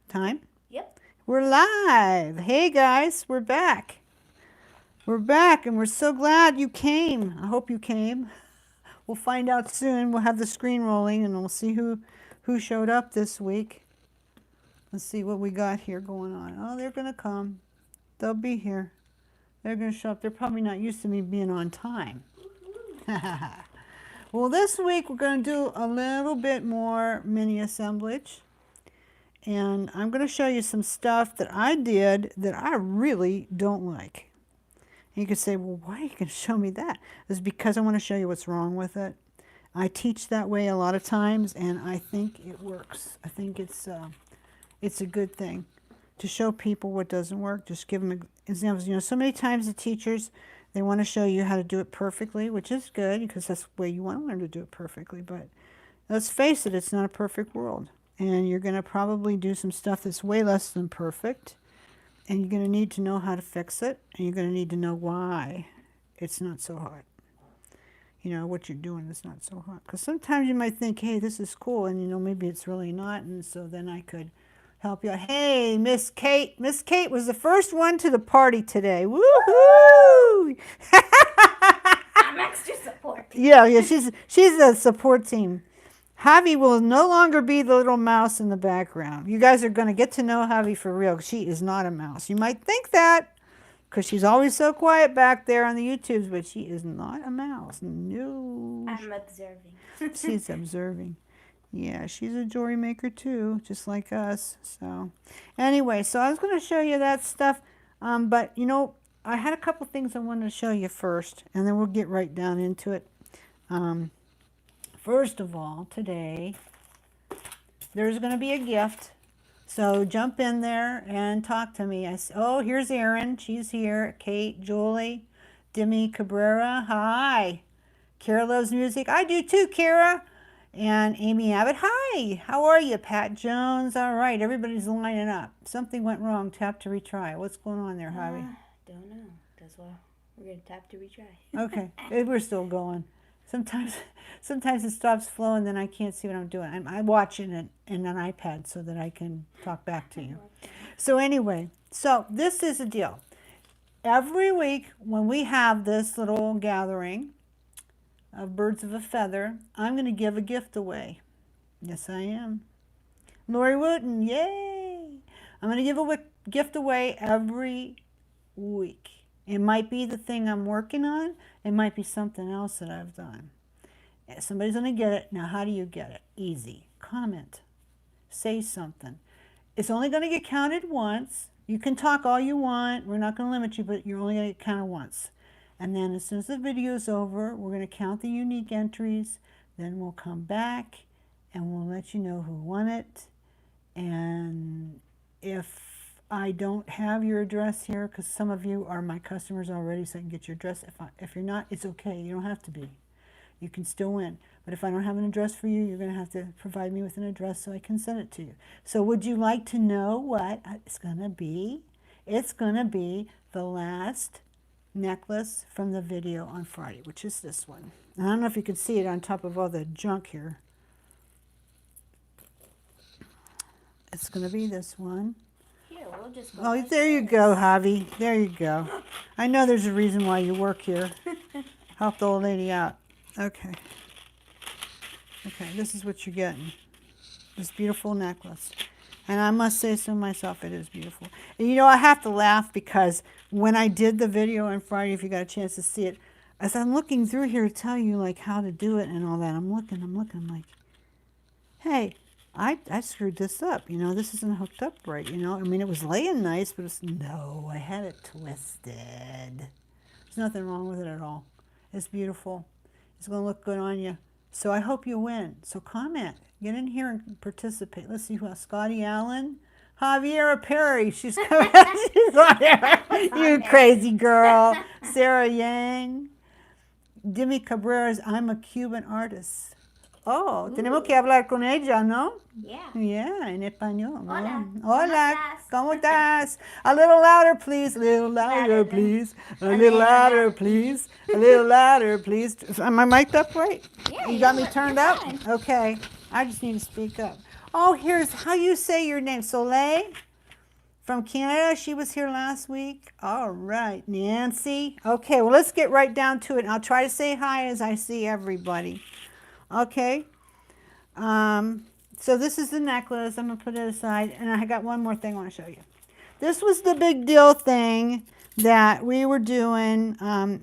Time? Yep. We're live. Hey guys, we're back. We're back and we're so glad you came. I hope you came. We'll find out soon. We'll have the screen rolling and we'll see who showed up this week. Let's see what we got here going on. Oh, they're going to come. They'll be here. They're going to show up. They're probably not used to me being on time. Well, this week we're going to do a little bit more mini assemblage. And I'm going to show you some stuff that I did that I really don't like. And you could say, well, why are you going to show me that? It's because I want to show you what's wrong with it. I teach that way a lot of times, and I think it works. I think it's a good thing to show people what doesn't work. Just give them examples. You know, so many times the teachers, they want to show you how to do it perfectly, which is good because that's the way you want to learn to do it perfectly. But let's face it, it's not a perfect world. And you're going to probably do some stuff that's way less than perfect. And you're going to need to know how to fix it. And you're going to need to know why it's not so hard. You know, what you're doing is not so hard. Because sometimes you might think, hey, this is cool. And, you know, maybe it's really not. And so then I could help you out. Hey, Miss Kate. Miss Kate was the first one to the party today. Woohoo! I'm extra support. Yeah, she's a support team. Javi will no longer be the little mouse in the background. You guys are going to get to know Javi for real. She is not a mouse. You might think that because she's always so quiet back there on the YouTubes, but she is not a mouse. No. I'm observing. She's observing. Yeah, she's a jewelry maker too, just like us. So anyway, so I was going to show you that stuff. But, you know, I had a couple things I wanted to show you first, and then we'll get right down into it. First of all, today, there's going to be a gift. So jump in there and talk to me. Oh, here's Erin. She's here. Kate, Julie, Demi Cabrera. Hi. Kara loves music. I do too, Kara. And Amy Abbott. Hi. How are you? Pat Jones. All right. Everybody's lining up. Something went wrong. Tap to retry. What's going on there, Javi? Don't know. That's why we're going to tap to retry. Okay. We're still going. Sometimes it stops flowing, then I can't see what I'm doing. I'm watching it in an iPad so that I can talk back to you. So anyway, so this is the deal. Every week when we have this little gathering of birds of a feather, I'm going to give a gift away. Yes, I am. Lori Wooten, yay! I'm going to give a gift away every week. It might be the thing I'm working on. It might be something else that I've done. Somebody's going to get it. Now, how do you get it? Easy. Comment. Say something. It's only going to get counted once. You can talk all you want. We're not going to limit you, but you're only going to get counted once. And then as soon as the video is over, we're going to count the unique entries. Then we'll come back and we'll let you know who won it. And if I don't have your address here, because some of you are my customers already, so I can get your address. If you're not, it's okay. You don't have to be. You can still win. But if I don't have an address for you, you're going to have to provide me with an address so I can send it to you. So would you like to know what it's going to be? It's going to be the last necklace from the video on Friday, which is this one. And I don't know if you can see it on top of all the junk here. It's going to be this one. We'll just go Oh, there you go, Javi. There you go. I know there's a reason why you work here. Help the old lady out. Okay. Okay, this is what you're getting. This beautiful necklace. And I must say so myself, it is beautiful. And you know, I have to laugh because when I did the video on Friday, if you got a chance to see it, as I'm looking through here to tell you like how to do it and all that, I'm looking, I'm like, hey, I screwed this up, you know, this isn't hooked up right, you know. I mean, it was laying nice, but no, I had it twisted. There's nothing wrong with it at all. It's beautiful. It's going to look good on you. So I hope you win. So comment. Get in here and participate. Let's see who else. Scotty Allen. Javiera Perry. She's coming. She's on there. You crazy girl. Sarah Yang. Demi Cabrera's I'm a Cuban artist. Oh, tenemos que hablar con ella, ¿no? Yeah. Yeah, en español. Hola. Hola. ¿Cómo estás? A little louder, please. A little louder, please. A little louder, please. A little louder, please. Am I mic'd up right? Yeah, You got me you're turned up? fine. Okay. I just need to speak up. Oh, here's how you say your name. Soleil from Canada. She was here last week. All right. Nancy. Okay, well, let's get right down to it. I'll try to say hi as I see everybody. Okay. So this is the necklace. I'm going to put it aside. And I got one more thing I want to show you. This was the big deal thing that we were doing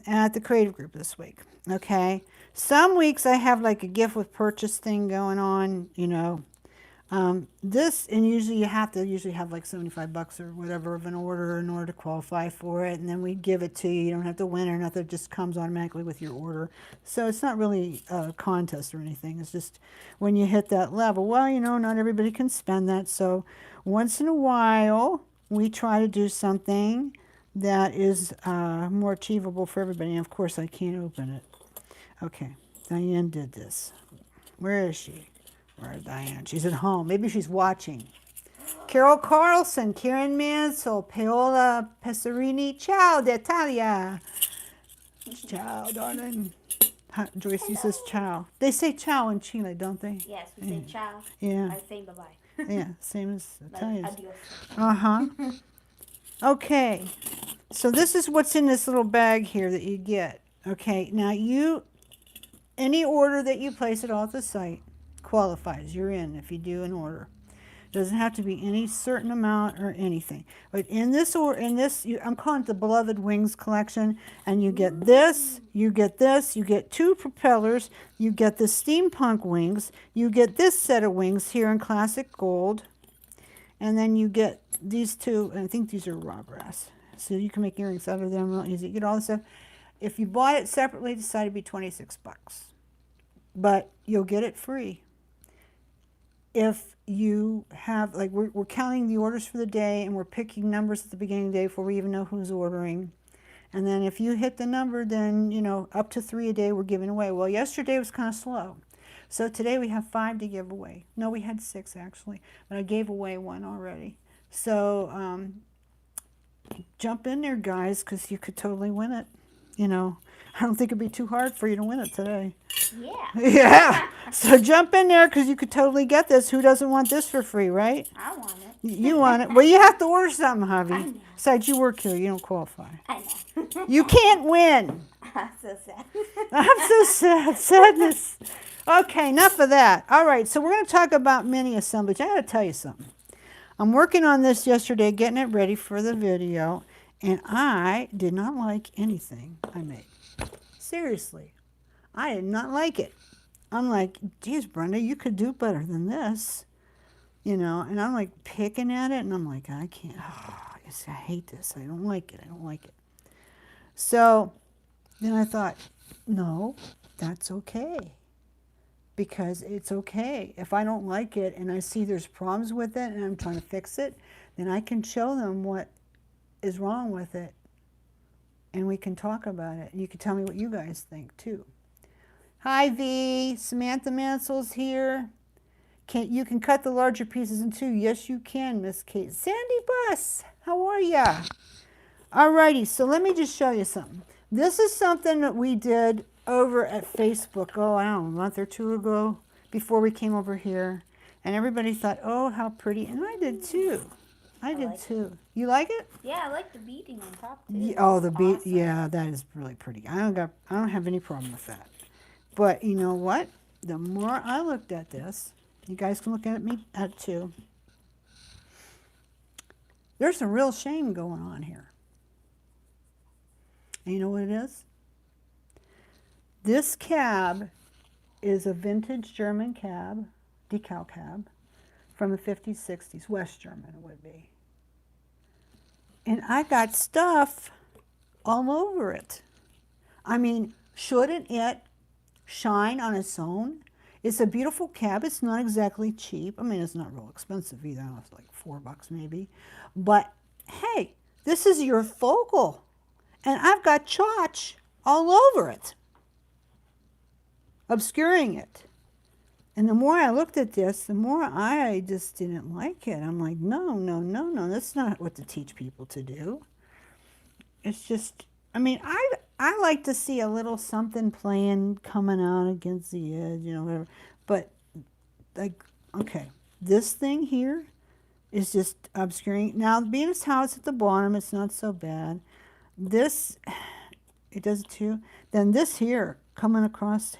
at the creative group this week. Okay. Some weeks I have like a gift with purchase thing going on, you know. This, and usually you have to have like 75 bucks or whatever of an order in order to qualify for it. And then we give it to you. You don't have to win or nothing. It just comes automatically with your order. So it's not really a contest or anything. It's just when you hit that level, well, you know, not everybody can spend that. So once in a while, we try to do something that is more achievable for everybody. And of course, I can't open it. Okay, Diane did this. Where is she? Where's Diane? She's at home. Maybe she's watching. Carol Carlson, Karen Mansell, Paola Pesarini. Ciao, d'Italia. Ciao, darling. Joyce says ciao. They say ciao in Chile, don't they? Yes, we say ciao. Yeah. I say bye-bye. Yeah, same as Italians. Adios. Uh-huh. Okay, so this is what's in this little bag here that you get. Okay, now any order that you place it off the site qualifies. You're in if you do an order. Doesn't have to be any certain amount or anything. But in this, I'm calling it the Beloved Wings collection, and you get this, you get this, you get 2 propellers, you get the steampunk wings, you get this set of wings here in classic gold, and then you get these 2, and I think these are raw brass. So you can make earrings out of them real easy. You get all this stuff. If you bought it separately, it decided to be 26 bucks. But you'll get it free. If you have, like, we're counting the orders for the day, and we're picking numbers at the beginning of the day before we even know who's ordering. And then if you hit the number, then, you know, up to 3 a day we're giving away. Well, yesterday was kind of slow. So today we have 5 to give away. No, we had 6 actually, but I gave away 1 already. So jump in there, guys, because you could totally win it. You know, I don't think it'd be too hard for you to win it today. Yeah. Yeah. So jump in there because you could totally get this. Who doesn't want this for free, right? I want it. You want it. Well, you have to order something, I Javi. know. Besides, you work here. You don't qualify. I know. You can't win. I'm so sad. I'm so sad. Sadness. Okay, enough of that. All right, so we're going to talk about mini assemblage. I got to tell you something. I'm working on this yesterday, getting it ready for the video, and I did not like anything I made. Seriously. I did not like it. I'm like, geez, Brenda, you could do better than this. You know, and I'm like picking at it, and I'm like, I can't. Oh, I hate this. I don't like it. I don't like it. So then I thought, no, that's okay. Because it's okay. If I don't like it and I see there's problems with it and I'm trying to fix it, then I can show them what is wrong with it. And we can talk about it. And you can tell me what you guys think too. Hi V, Samantha Mansell's here. You can cut the larger pieces in 2. Yes, you can, Miss Kate. Sandy Bus, how are ya? Alrighty, so let me just show you something. This is something that we did over at Facebook, I don't know, a month or 2 ago, before we came over here. And everybody thought, oh, how pretty. And I did too. I did like too. It. You like it? Yeah, I like the beading on top too. Yeah, oh, the bead. Awesome. Yeah, that is really pretty. I don't have any problem with that. But you know what? The more I looked at this, you guys can look at it too. There's a real shame going on here. And you know what it is? This cab is a vintage German cab, decal cab, from the 50s, 60s, West German it would be. And I got stuff all over it. I mean, shouldn't it shine on its own? It's a beautiful cab. It's not exactly cheap. I mean, it's not real expensive either. I don't know, it's like $4 maybe. But hey, this is your focal. And I've got chotch all over it, obscuring it. And the more I looked at this, the more I just didn't like it. I'm like, no, no, no, no. That's not what to teach people to do. It's just, I mean, I like to see a little something playing, coming out against the edge, you know, whatever. But, like, okay, this thing here is just obscuring. Now, being as how it's at the bottom, it's not so bad. This, it does it too. Then this here, coming across,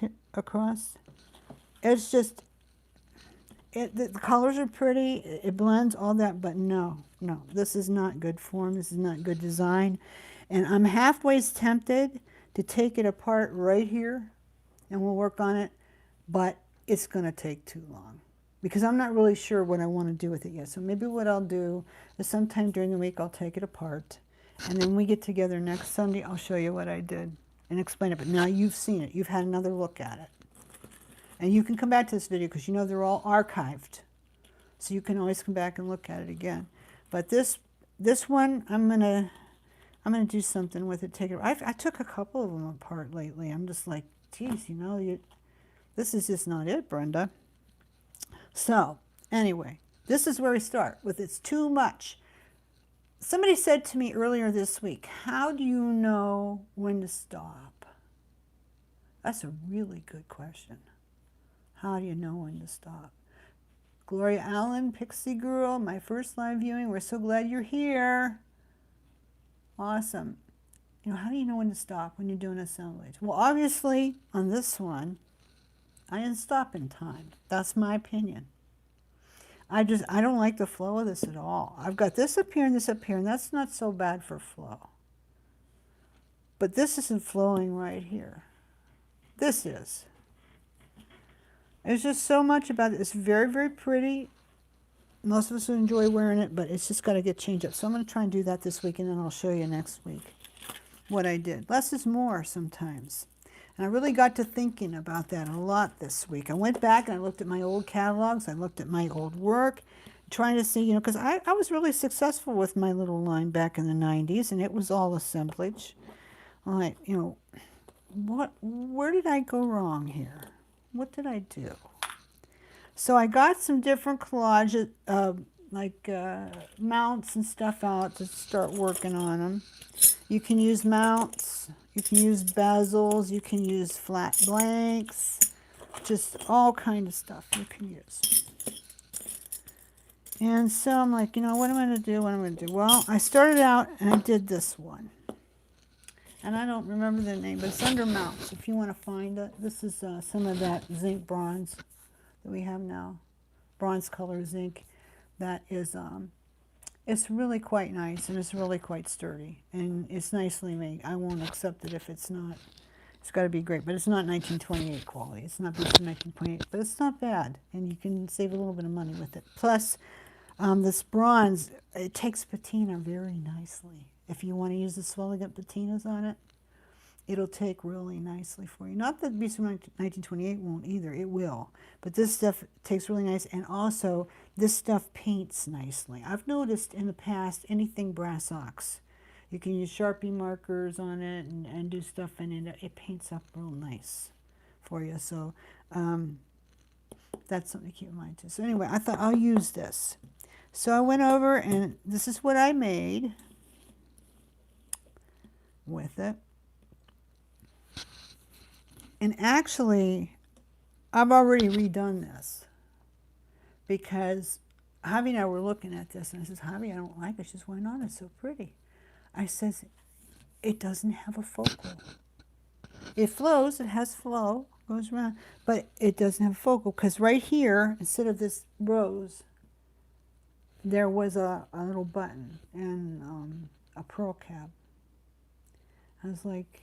it's just, the colors are pretty, it blends, all that, but no, this is not good form, this is not good design. And I'm halfway tempted to take it apart right here, and we'll work on it, but it's going to take too long because I'm not really sure what I want to do with it yet. So maybe what I'll do is sometime during the week I'll take it apart, and then we get together next Sunday, I'll show you what I did and explain it. But now you've seen it, you've had another look at it. And you can come back to this video because you know they're all archived. So you can always come back and look at it again. But this one, I'm gonna do something with it. Take it. I took a couple of them apart lately. I'm just like, geez, you know, this is just not it, Brenda. So anyway, this is where we start with it's too much. Somebody said to me earlier this week, how do you know when to stop? That's a really good question. How do you know when to stop? Gloria Allen, Pixie Girl, my first live viewing. We're so glad you're here. Awesome. You know, how do you know when to stop when you're doing assemblage? Well, obviously, on this one, I didn't stop in time. That's my opinion. I don't like the flow of this at all. I've got this up here and this up here, and that's not so bad for flow. But this isn't flowing right here. This is. There's just so much about it. It's very, very pretty. Most of us enjoy wearing it, but it's just got to get changed up. So I'm going to try and do that this week, and then I'll show you next week what I did. Less is more sometimes. And I really got to thinking about that a lot this week. I went back and I looked at my old catalogs. I looked at my old work, trying to see, you know, because I was really successful with my little line back in the 90s, and it was all assemblage. I'm like, you know, where did I go wrong here? What did I do? So I got some different collages, mounts and stuff out to start working on them. You can use mounts, you can use bezels, you can use flat blanks, just all kind of stuff you can use. And so I'm like, you know, what am I going to do? What am I going to do? Well, I started out and I did this one. And I don't remember the name, but it's under mounts if you want to find it. This is some of that zinc bronze that we have now, bronze color zinc. That is, it's really quite nice, and it's really quite sturdy, and it's nicely made. I won't accept it if it's not. It's got to be great, but it's not 1928 quality. It's not beat 1928, but it's not bad, and you can save a little bit of money with it. Plus, this bronze, it takes patina very nicely. If you want to use the swelling-up patinas on it, it'll take really nicely for you. Not that Beast 1928 won't either, it will. But this stuff takes really nice, and also this stuff paints nicely. I've noticed in the past, anything brass ox, you can use Sharpie markers on it and do stuff, and it paints up real nice for you. So that's something to keep in mind too. So anyway, I thought I'll use this. So I went over, and this is what I made with it. And actually, I've already redone this because Javi and I were looking at this, and I says, Javi, I don't like it. She says, why not? It's so pretty. I says, it doesn't have a focal. It flows, it has flow, goes around, but it doesn't have a focal because right here, instead of this rose, there was a little button and a pearl cap. I was like,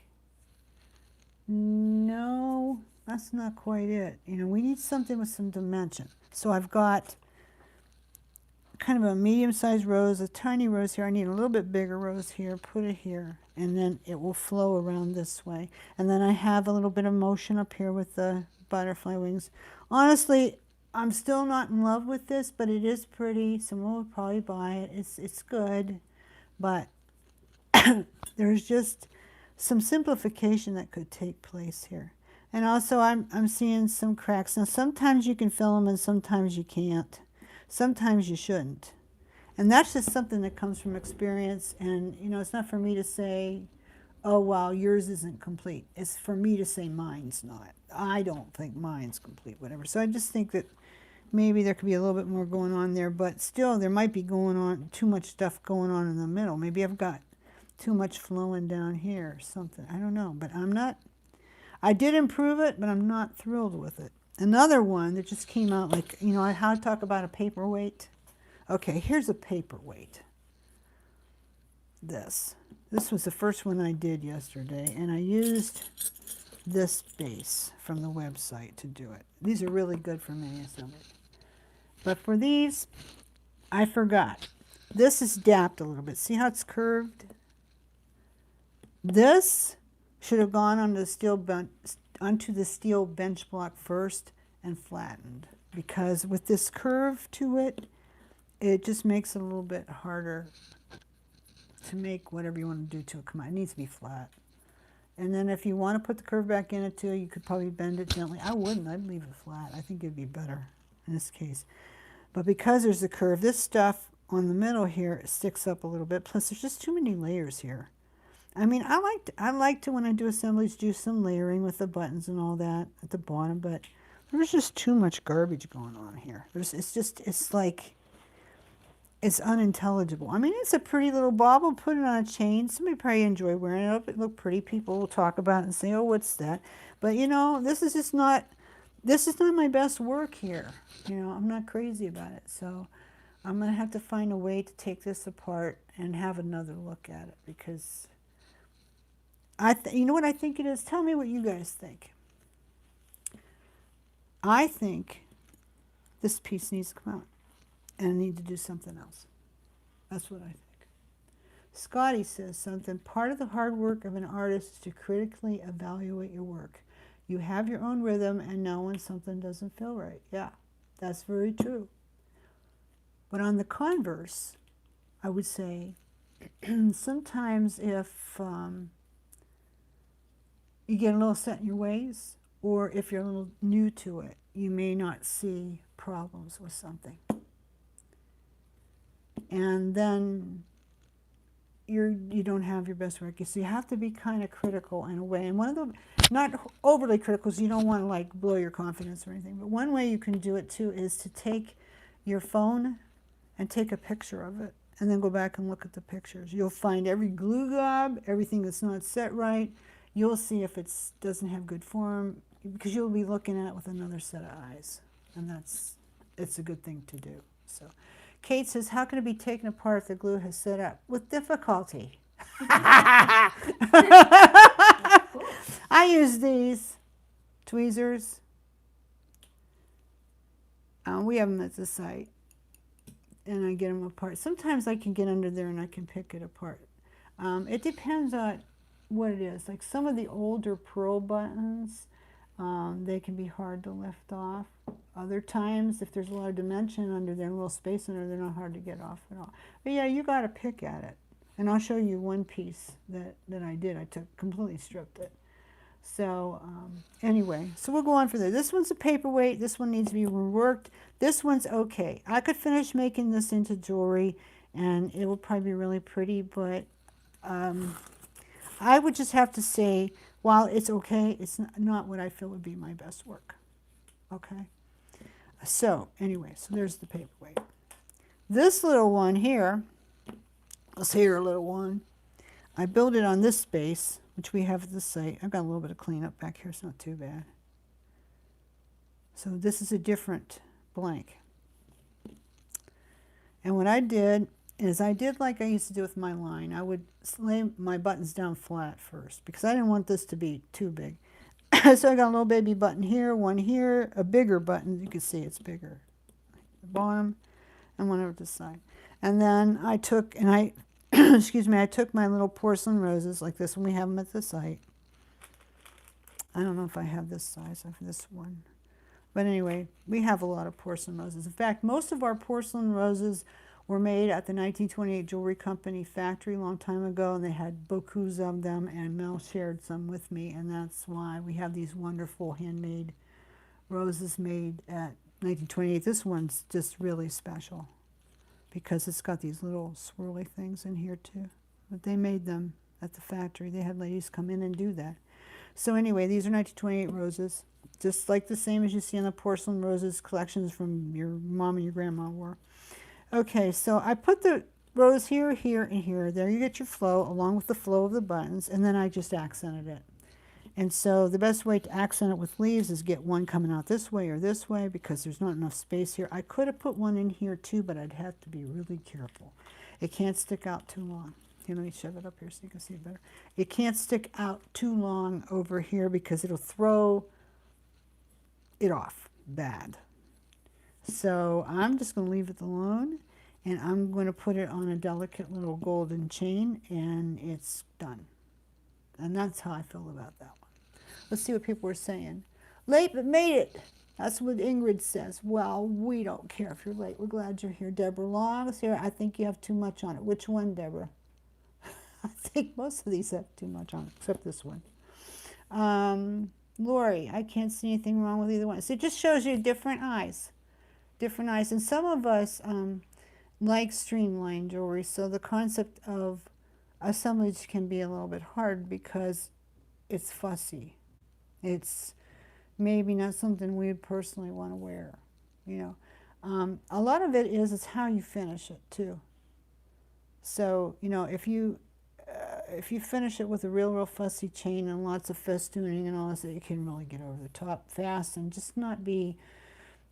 no, that's not quite it. You know, we need something with some dimension. So I've got kind of a medium-sized rose, a tiny rose here. I need a little bit bigger rose here, put it here, and then it will flow around this way. And then I have a little bit of motion up here with the butterfly wings. Honestly, I'm still not in love with this, but it is pretty. Someone would probably buy it. It's good, but there's just some simplification that could take place here. And also I'm seeing some cracks. Now sometimes you can fill them and sometimes you can't. Sometimes you shouldn't. And that's just something that comes from experience, and you know, it's not for me to say, oh wow, yours isn't complete. It's for me to say mine's not. I don't think mine's complete, whatever. So I just think that maybe there could be a little bit more going on there, but still there might be going on, too much stuff going on in the middle. Maybe I've got too much flowing down here or something. I don't know, but I did improve it, but I'm not thrilled with it. Another one that just came out, like, you know, how I talk about a paperweight. Okay, here's a paperweight. This was the first one I did yesterday, and I used this base from the website to do it. These are really good for mini assembly. But for these, I forgot. This is dapped a little bit. See how it's curved? This should have gone onto the steel bench block first and flattened, because with this curve to it, it just makes it a little bit harder to make whatever you want to do to it come out. It needs to be flat. And then if you want to put the curve back in it too, you could probably bend it gently. I wouldn't. I'd leave it flat. I think it'd be better in this case. But because there's a curve, this stuff on the middle here sticks up a little bit. Plus, there's just too many layers here. I mean, I like to, when I do assemblies, do some layering with the buttons and all that at the bottom, but there's just too much garbage going on here. It's like, it's unintelligible. I mean, it's a pretty little bauble. Put it on a chain. Somebody probably enjoy wearing it. It look pretty. People will talk about it and say, oh, what's that? But, you know, this is not my best work here. You know, I'm not crazy about it. So I'm going to have to find a way to take this apart and have another look at it, because you know what I think it is? Tell me what you guys think. I think this piece needs to come out, and I need to do something else. That's what I think. Scotty says something. Part of the hard work of an artist is to critically evaluate your work. You have your own rhythm and know when something doesn't feel right. Yeah, that's very true. But on the converse, I would say sometimes if you get a little set in your ways, or if you're a little new to it, you may not see problems with something. And then you don't have your best work. So you have to be kind of critical in a way. And one of the, not overly critical, because you don't want to like blow your confidence or anything, but one way you can do it too is to take your phone and take a picture of it, and then go back and look at the pictures. You'll find every glue gob, everything that's not set right. You'll see if it doesn't have good form, because you'll be looking at it with another set of eyes, and it's a good thing to do. So, Kate says, how can it be taken apart if the glue has set up? With difficulty. I use these tweezers. We have them at the site, and I get them apart. Sometimes I can get under there and I can pick it apart. It depends on what it is. Like some of the older pearl buttons, they can be hard to lift off. Other times, if there's a lot of dimension under there, a little space under there, they're not hard to get off at all. But yeah, you got to pick at it. And I'll show you one piece that I did. I completely stripped it. So anyway, so we'll go on for this. This one's a paperweight. This one needs to be reworked. This one's okay. I could finish making this into jewelry, and it will probably be really pretty, but I would just have to say, while it's okay, it's not what I feel would be my best work. Okay? So, anyway, so there's the paperweight. This little one here, let's say your little one, I built it on this space, which we have at the site. I've got a little bit of cleanup back here, it's not too bad. So this is a different blank. And what I did is I did like I used to do with my line. I would lay my buttons down flat first, because I didn't want this to be too big. So I got a little baby button here, one here, a bigger button. You can see it's bigger. The bottom, and one over the side. And then I took, and I, excuse me, I took my little porcelain roses like this one. We have them at the site. I don't know if I have this size. I have this one. But anyway, we have a lot of porcelain roses. In fact, most of our porcelain roses were made at the 1928 Jewelry Company factory a long time ago, and they had beaucoup of them, and Mel shared some with me, and that's why we have these wonderful handmade roses made at 1928. This one's just really special because it's got these little swirly things in here too. But they made them at the factory. They had ladies come in and do that. So anyway, these are 1928 roses, just like the same as you see on the porcelain roses collections from your mom and your grandma wore. Okay, so I put the rose here, here, and here. There you get your flow along with the flow of the buttons, and then I just accented it. And so the best way to accent it with leaves is get one coming out this way or this way because there's not enough space here. I could have put one in here too, but I'd have to be really careful. It can't stick out too long. Here, let me shove it up here so you can see it better. It can't stick out too long over here because it'll throw it off bad. So I'm just going to leave it alone, and I'm going to put it on a delicate little golden chain, and it's done. And that's how I feel about that one. Let's see what people are saying. Late but made it. That's what Ingrid says. Well, we don't care if you're late. We're glad you're here. Deborah Long is here. I think you have too much on it. Which one, Deborah? I think most of these have too much on it, except this one. Lori, I can't see anything wrong with either one. So it just shows you different eyes. Different eyes. And some of us like streamlined jewelry, so the concept of assemblage can be a little bit hard because it's fussy. It's maybe not something we would personally want to wear, you know. A lot of it is how you finish it too. So, you know, if you finish it with a real fussy chain and lots of festooning and all this, you can really get over the top fast and just not be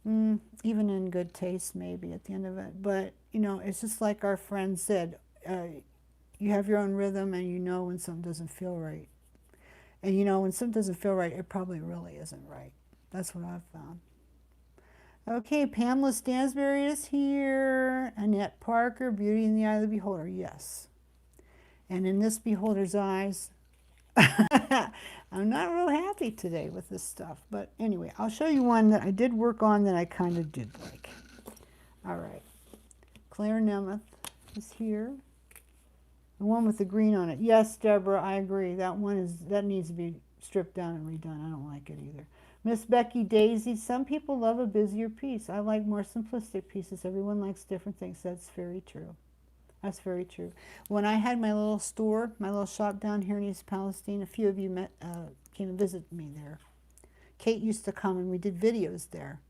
even in good taste maybe at the end of it. But, you know, it's just like our friend said, you have your own rhythm and you know when something doesn't feel right. And you know when something doesn't feel right, it probably really isn't right. That's what I've found. Okay, Pamela Stansberry is here. Annette Parker, Beauty in the Eye of the Beholder. Yes. And in this beholder's eyes, I'm not real happy today with this stuff. But anyway, I'll show you one that I did work on that I kind of did like. All right. Claire Nemeth is here. The one with the green on it. Yes, Deborah, I agree. That needs to be stripped down and redone. I don't like it either. Miss Becky Daisy, some people love a busier piece. I like more simplistic pieces. Everyone likes different things. That's very true. That's very true. When I had my little store, my little shop down here in East Palestine, a few of you came and visited me there. Kate used to come and we did videos there.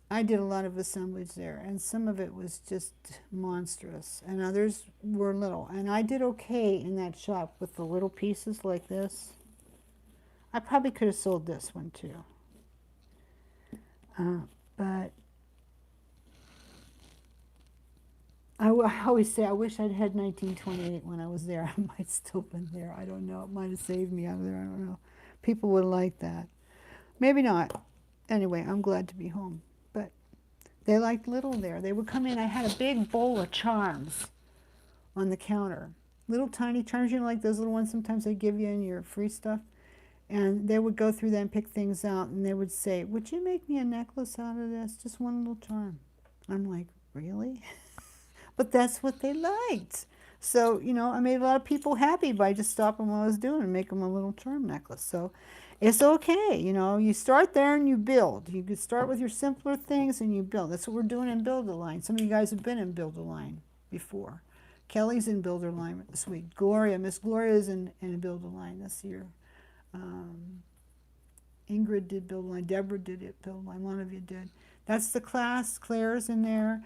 I did a lot of assemblage there, and some of it was just monstrous, and others were little. And I did okay in that shop with the little pieces like this. I probably could have sold this one too. But I always say I wish I'd had 1928 when I was there. I might still been there. I don't know. It might have saved me out of there. I don't know. People would like that. Maybe not. Anyway, I'm glad to be home. But they liked little there. They would come in. I had a big bowl of charms on the counter. Little tiny charms, you know, like those little ones sometimes they give you in your free stuff. And they would go through them and pick things out, and they would say, would you make me a necklace out of this? Just one little charm. I'm like, really? But that's what they liked. So, you know, I made a lot of people happy by just stopping what I was doing and make them a little charm necklace. So it's okay, you know, you start there and you build. You could start with your simpler things and you build. That's what we're doing in Build-A-Line. Some of you guys have been in Build-A-Line before. Kelly's in Build-A-Line this week. Gloria, Miss Gloria is in Build-A-Line this year. Ingrid did Build-A-Line. Deborah did it, Build-A-Line. One of you did. That's the class. Claire's in there.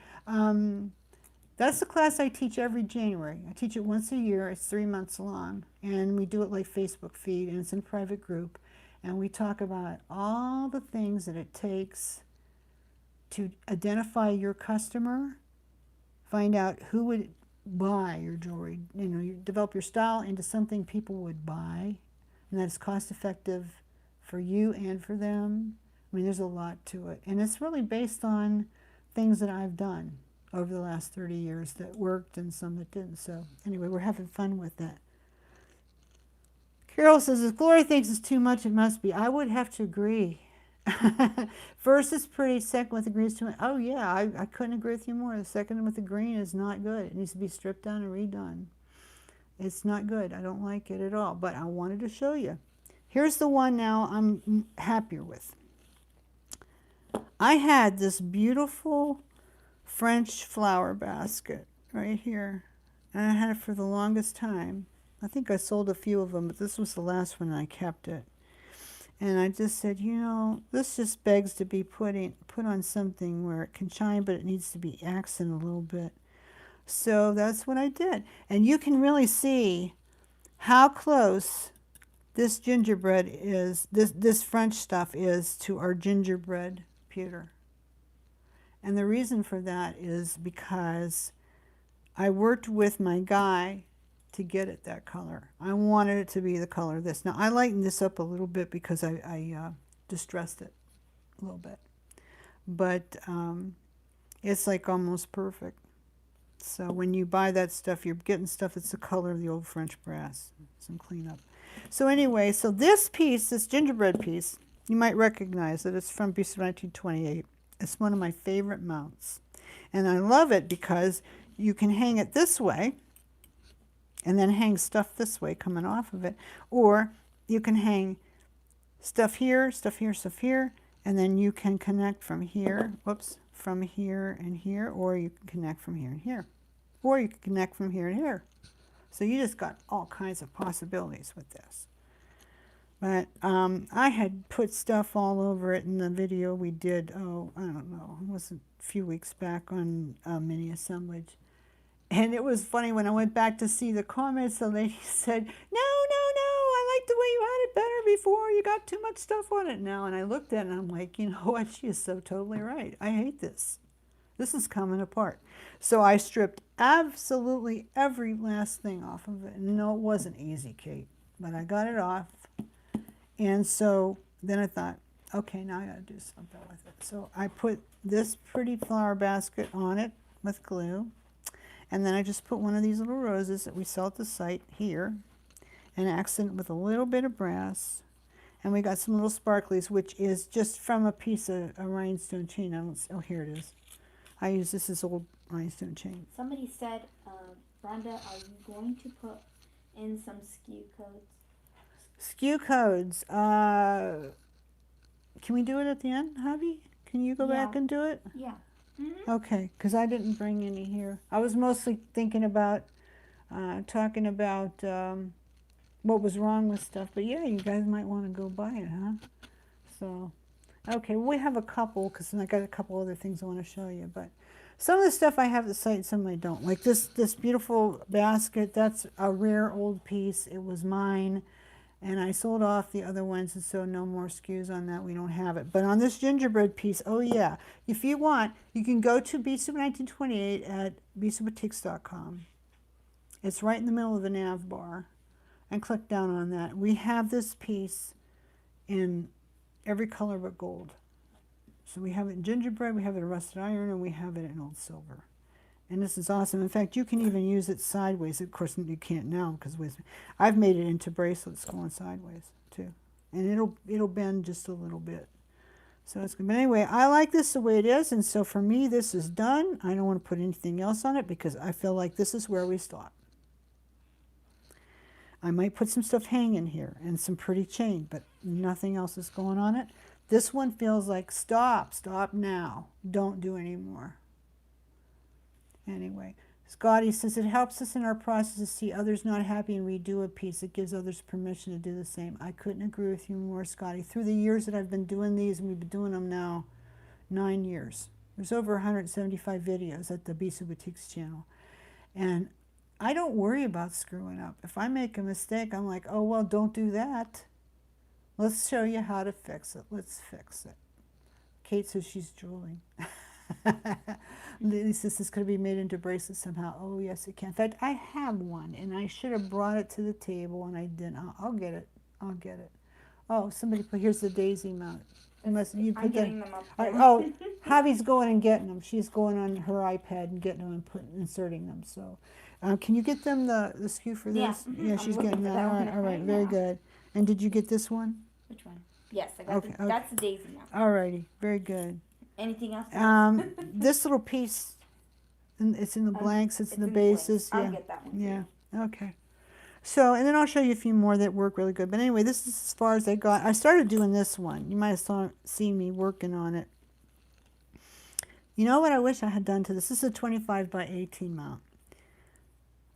That's the class I teach every January. I teach it once a year. It's 3 months long. And we do it like Facebook feed, and it's in a private group. And we talk about all the things that it takes to identify your customer, find out who would buy your jewelry. You know, you develop your style into something people would buy, and that's cost effective for you and for them. I mean, there's a lot to it. And it's really based on things that I've done over the last 30 years that worked and some that didn't. So anyway, we're having fun with that. Carol says, if Gloria thinks it's too much, it must be. I would have to agree. First is pretty, second with the green is too much. Oh yeah, I couldn't agree with you more. The second with the green is not good. It needs to be stripped down and redone. It's not good. I don't like it at all, but I wanted to show you. Here's the one now I'm happier with. I had this beautiful French flower basket right here, and I had it for the longest time. I think I sold a few of them, but this was the last one and I kept it. And I just said, you know, this just begs to be put on something where it can shine, but it needs to be accented a little bit. So that's what I did. And you can really see how close this gingerbread is, this French stuff is to our gingerbread pewter. And the reason for that is because I worked with my guy to get it that color. I wanted it to be the color of this. Now I lightened this up a little bit because I distressed it a little bit. But it's like almost perfect. So when you buy that stuff, you're getting stuff that's the color of the old French brass. Some cleanup. So anyway, so this piece, this gingerbread piece, you might recognize it. It's from piece of 1928. It's one of my favorite mounts. And I love it because you can hang it this way and then hang stuff this way coming off of it. Or you can hang stuff here, stuff here, stuff here, and then you can connect from here, whoops, from here and here, or you can connect from here and here. Or you can connect from here and here. So you just got all kinds of possibilities with this. But I had put stuff all over it in the video we did, oh, I don't know, it was a few weeks back on mini assemblage. And it was funny when I went back to see the comments, the lady said, no, I like the way you had it better before. You got too much stuff on it now. And I looked at it and I'm like, you know what? She is so totally right. I hate this. This is coming apart. So I stripped absolutely every last thing off of it. No, it wasn't easy, Kate, but I got it off. And so then I thought, okay, now I got to do something with it. So I put this pretty flower basket on it with glue. And then I just put one of these little roses that we sell at the site here and accent it with a little bit of brass. And we got some little sparklies, which is just from a piece of a rhinestone chain. Oh, here it is. I use this as old rhinestone chain. Somebody said, Brenda, are you going to put in some SKU codes? SKU codes. Can we do it at the end, Javi? Can you go back and do it? Yeah. Mm-hmm. Okay, because I didn't bring any here. I was mostly thinking about talking about what was wrong with stuff. But yeah, you guys might want to go buy it, huh? So, okay, we have a couple, because I got a couple other things I want to show you. But some of the stuff I have at the site, and some I don't. Like this beautiful basket, that's a rare old piece. It was mine. And I sold off the other ones, and so no more SKUs on that. We don't have it. But on this gingerbread piece, oh yeah, if you want, you can go to bsoup1928 at bsoupboutiques.com. It's right in the middle of the nav bar, and click down on that. We have this piece in every color but gold. So we have it in gingerbread, we have it in rusted iron, and we have it in old silver. And this is awesome. In fact, you can even use it sideways. Of course, you can't now because I've made it into bracelets going sideways too, and it'll bend just a little bit. So it's good. But anyway, I like this the way it is, and so for me, this is done. I don't want to put anything else on it because I feel like this is where we stop. I might put some stuff hanging here and some pretty chain, but nothing else is going on it. This one feels like stop now. Don't do any more. Anyway, Scotty says it helps us in our process to see others not happy and redo a piece. It gives others permission to do the same. I couldn't agree with you more, Scotty. Through the years that I've been doing these, and we've been doing them now 9 years. There's over 175 videos at the Bisou Boutiques channel. And I don't worry about screwing up. If I make a mistake, I'm like, oh, well, don't do that. Let's show you how to fix it. Let's fix it. Kate says she's drooling. Lily says this could be made into bracelets somehow. Oh, yes, it can. In fact, I have one, and I should have brought it to the table, and I didn't. I'll get it. I'll get it. Oh, somebody put, here's the daisy mount. Unless you put I'm getting them up there. Oh, Javi's going and getting them. She's going on her iPad and getting them and inserting them. So, can you get them the SKU for this? Yeah, she's I'm getting looking that. for that All one right, right very now. good. And did you get this one? Which one? Yes, I got Okay, okay. that's the daisy now. All righty, very good. Anything else? This little piece, it's in the blanks, it's in the bases. I'll Yeah, get that one. yeah, okay. So, and then I'll show you a few more that work really good. But anyway, this is as far as I got. I started doing this one. You might have seen me working on it. You know what I wish I had done to this? This is a 25 by 18 mount.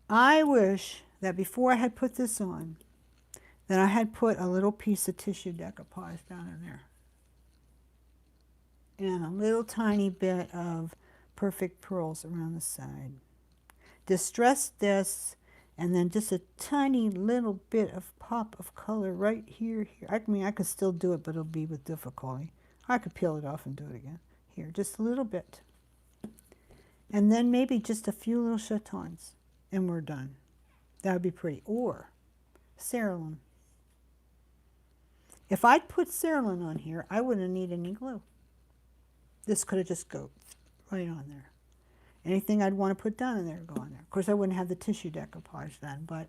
I wish that before I had put this on, that I had put a little piece of tissue decoupage down in there. And a little tiny bit of perfect pearls around the side. Distress this, and then just a tiny little bit of pop of color right here. I mean, I could still do it, but it'll be with difficulty. I could peel it off and do it again. Here, just a little bit. And then maybe just a few little chatons, and we're done. That would be pretty. Or cerulean. If I'd put cerulean on here, I wouldn't need any glue. This could have just go right on there. Anything I'd want to put down in there would go on there. Of course, I wouldn't have the tissue decoupage then, but,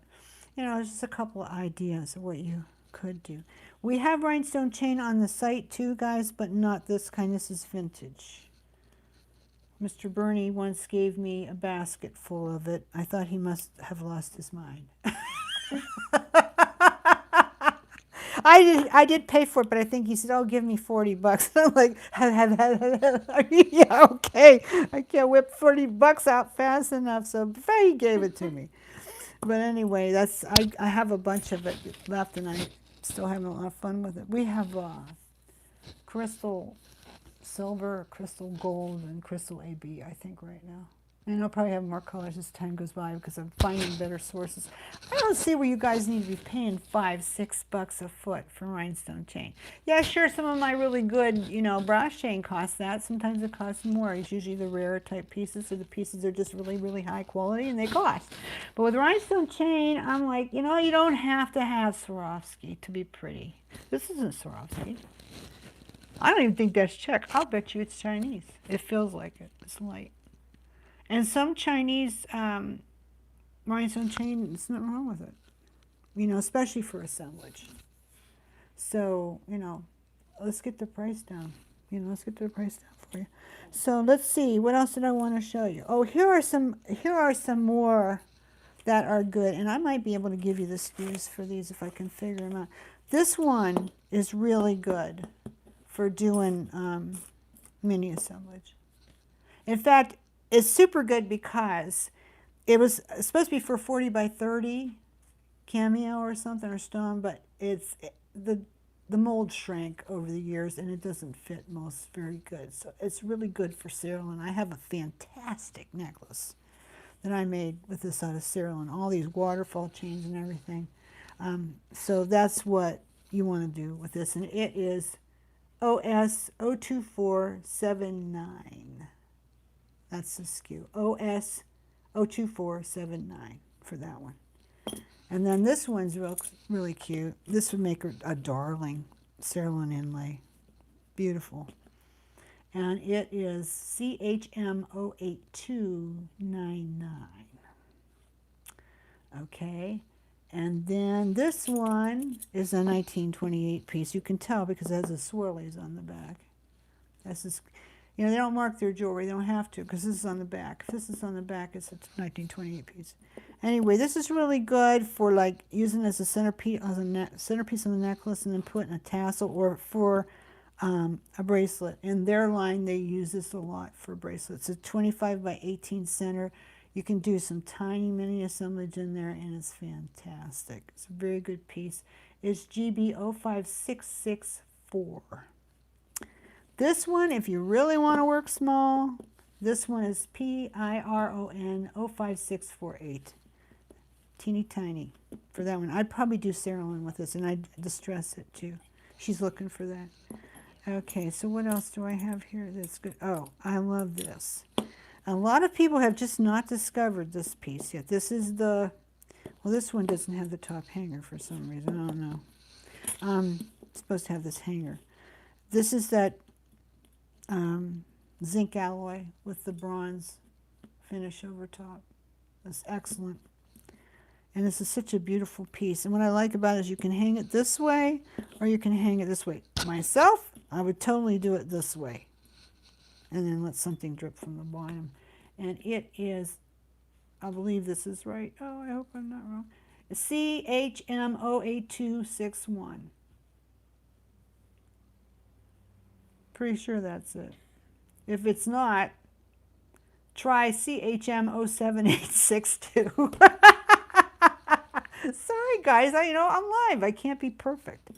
you know, just a couple of ideas of what you could do. We have rhinestone chain on the site too, guys, but not this kind. This is vintage. Mr. Bernie once gave me a basket full of it. I thought he must have lost his mind. I did pay for it, but I think he said, "Oh, give me $40." I'm like, yeah, okay. I can't whip $40 out fast enough, so he gave it to me. But anyway, that's I have a bunch of it left, and I'm still having a lot of fun with it. We have crystal silver, crystal gold, and crystal AB, I think, right now. And I'll probably have more colors as time goes by because I'm finding better sources. I don't see where you guys need to be paying $5, $6 a foot for rhinestone chain. Yeah, sure, some of my really good, you know, brass chain costs that. Sometimes it costs more. It's usually the rarer type pieces, or the pieces are just really, really high quality and they cost. But with rhinestone chain, I'm like, you know, you don't have to have Swarovski to be pretty. This isn't Swarovski. I don't even think that's Czech. I'll bet you it's Chinese. It feels like it. It's light. And some Chinese rhinestone chain, there's nothing wrong with it. You know, especially for assemblage. So, you know, let's get the price down. You know, let's get the price down for you. So let's see, what else did I want to show you? Oh, here are some more that are good. And I might be able to give you the SKUs for these if I can figure them out. This one is really good for doing mini assemblage. In fact, it's super good because it was supposed to be for 40 by 30 cameo or something, or stone, but the mold shrank over the years and it doesn't fit most very good. So it's really good for cerulean. I have a fantastic necklace that I made with this out of cerulean, all these waterfall chains and everything. So that's what you want to do with this, and it is OS 02479. That's the SKU. OS 02479 for that one. And then this one's really cute. This would make a darling cerulean inlay. Beautiful. And it is CHM08299. Okay. And then this one is a 1928 piece. You can tell because it has the swirlies on the back. This is, you know, they don't mark their jewelry. They don't have to because this is on the back. If this is on the back, it's a 1928 piece. Anyway, this is really good for like using as a centerpiece on the necklace, and then putting a tassel, or for a bracelet. In their line, they use this a lot for bracelets. It's a 25 by 18 center. You can do some tiny mini assemblage in there, and it's fantastic. It's a very good piece. It's GB05664. This one, if you really want to work small, this one is PIRON 05648. Teeny tiny for that one. I'd probably do cerulean with this, and I'd distress it too. She's looking for that. Okay, so what else do I have here that's good? Oh, I love this. A lot of people have just not discovered this piece yet. This is the, well, this one doesn't have the top hanger for some reason. I don't know. It's supposed to have this hanger. This is that zinc alloy with the bronze finish over top. That's excellent. And this is such a beautiful piece. And what I like about it is you can hang it this way, or you can hang it this way. Myself, I would totally do it this way. And then let something drip from the bottom. And it is, I believe this is right. Oh, I hope I'm not wrong. CHM08261. Pretty sure that's it. If it's not, try CHM07862. Sorry, guys. I'm live. I can't be perfect.